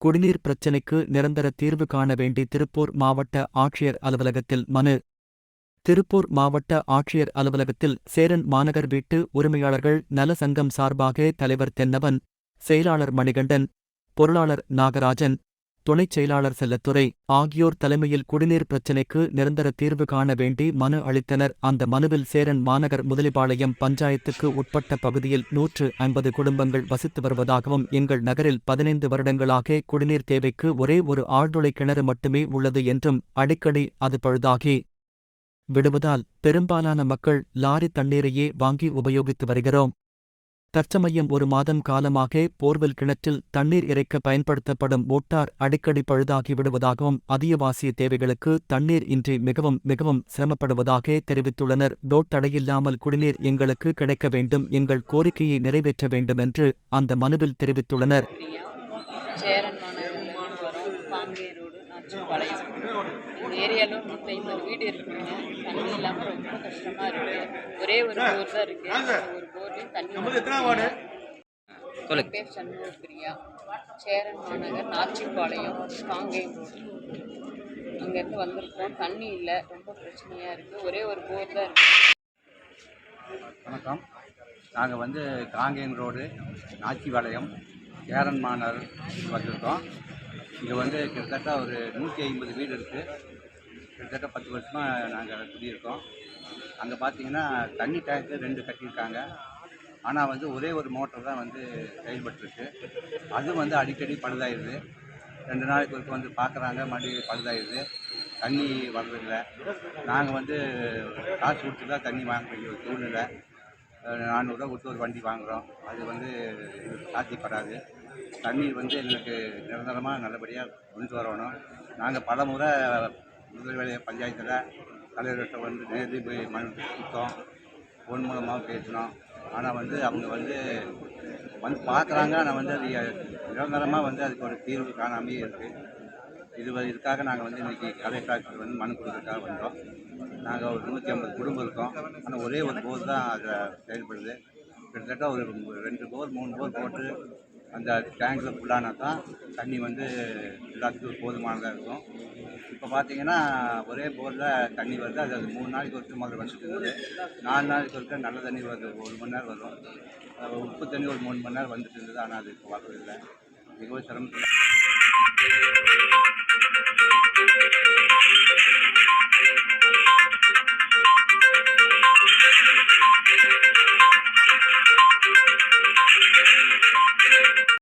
குடிநீர் பிரச்சினைக்கு நிரந்தர தீர்வு காண வேண்டி திருப்பூர் மாவட்ட ஆட்சியர் அலுவலகத்தில் மனு. திருப்பூர் மாவட்ட ஆட்சியர் அலுவலகத்தில் சேரன் மாநகர் வீட்டு உரிமையாளர்கள் நல சங்கம் சார்பாக தலைவர் தென்னவன், செயலாளர் மணிகண்டன், பொருளாளர் நாகராஜன், துணைச் செயலாளர் செல்லத்துரை ஆகியோர் தலைமையில் குடிநீர் பிரச்சினைக்கு நிரந்தர தீர்வு காண வேண்டி மனு அளித்தனர். அந்த மனுவில் சேரன் மாநகர் முதலிபாளையம் பஞ்சாயத்துக்கு உட்பட்ட பகுதியில் 150 குடும்பங்கள் வசித்து வருவதாகவும், எங்கள் நகரில் 15 வருடங்களாக குடிநீர் தேவைக்கு ஒரே ஒரு ஆழ்துளை கிணறு மட்டுமே உள்ளது என்றும், அடிக்கடி அது பழுதாகி விடுவதால் பெரும்பாலான மக்கள் லாரி தண்ணீரையே வாங்கி உபயோகித்து வருகிறோம். தற்சமயம் 1 மாதம் காலமாக போர்வெல் கிணற்றில் தண்ணீர் இறைக்க பயன்படுத்தப்படும் மோட்டார் அடிக்கடி பழுதாகி விடுவதாகவும், அதிகவாசிய தேவைகளுக்கு தண்ணீர் இன்றி மிகவும் சிரமப்படுவதாக தெரிவித்துள்ளனர். தடையில்லாமல் குடிநீர் எங்களுக்கு கிடைக்க வேண்டும், எங்கள் கோரிக்கையை நிறைவேற்ற வேண்டும் என்று அந்த மனுவில் தெரிவித்துள்ளனர். இந்த ஏரியாவில் 150 வீடு இருக்குங்க. தண்ணி இல்லாமல் ரொம்ப கஷ்டமாக இருக்குது. ஒரே ஒரு போர் தான் இருக்குது. ஒரு போர்லேயும் தண்ணி. என் பேர் சண்முக பிரியா. சேரன் மாநகர் நாச்சிபாளையம் காங்கேயம் ரோடு. அங்கேருந்து வந்திருக்கோம். தண்ணி இல்லை, ரொம்ப பிரச்சனையாக இருக்குது. ஒரே ஒரு போர் தான் இருக்குது. வணக்கம். நாங்கள் காங்கேயம் ரோடு நாச்சிபாளையம் சேரன் மாநகர் வந்திருக்கோம். இங்கே கிட்டத்தட்ட ஒரு 150 வீடு இருக்குது. கிட்டத்தட்ட 10 வருஷமாக நாங்கள் குடியிருக்கோம். அங்கே பார்த்தீங்கன்னா தண்ணி டேங்க்கு 2 கட்டியிருக்காங்க. ஆனால் ஒரே ஒரு மோட்டர் தான் செயல்பட்டுருக்கு. அது அடிக்கடி பழுதாயிடுது. 2 நாளைக்கு ஒருக்க பார்க்குறாங்க, மறுபடியும் பழுதாயிடுது. தண்ணி வர்றதில்லை. நாங்கள் காசு கொடுத்து தான் தண்ணி வாங்க வேண்டிய ஒரு சூழ்நிலை. 400 ரூபா கொடுத்து ஒரு வண்டி வாங்குகிறோம். அது சாத்தியப்படாது. தண்ணீர் எங்களுக்கு நிரந்தரமாக நல்லபடியாக கொண்டு வரணும். நாங்கள் பல முறை முதல்வேலை பஞ்சாயத்தில் தலைவர்கிட்ட நேரில் போய் மனு கொடுத்தோம். ஃபோன் மூலமாக பேசினோம். ஆனால் அவங்க பார்க்குறாங்க. ஆனால் அது நிரந்தரமாக அதுக்கு ஒரு தீர்வு காணாமே இருக்குது. இதுக்காக நாங்கள் இன்றைக்கி கலெக்டர் ஆஃபீஸில் மனு கொடுக்கறதுக்காக வந்தோம். நாங்கள் ஒரு 150 குடும்பம் இருக்கோம். ஆனால் ஒரே ஒரு போர் தான் அதில் செயல்படுது. கிட்டத்தட்ட ஒரு 2 போர் 3 போர் போட்டு அந்த டேங்கில் ஃபுல்லானா தான் தண்ணி எல்லாத்துக்கும் போதுமானதாக இருக்கும். இப்போ பார்த்தீங்கன்னா ஒரே போரில் தண்ணி வருது. அது 3 நாளைக்கு ஒருத்தர் முதல்ல வந்துட்டு இருந்தது. 4 நாளைக்கு ஒருத்தர் நல்ல தண்ணி வருது. 1 மணி நேரம் வரும். உப்பு தண்ணி ஒரு 3 மணி நேரம் வந்துட்டு இருந்தது. ஆனால் அது இப்போ வர்றதில்லை. மிகவும் சிரமத்தில்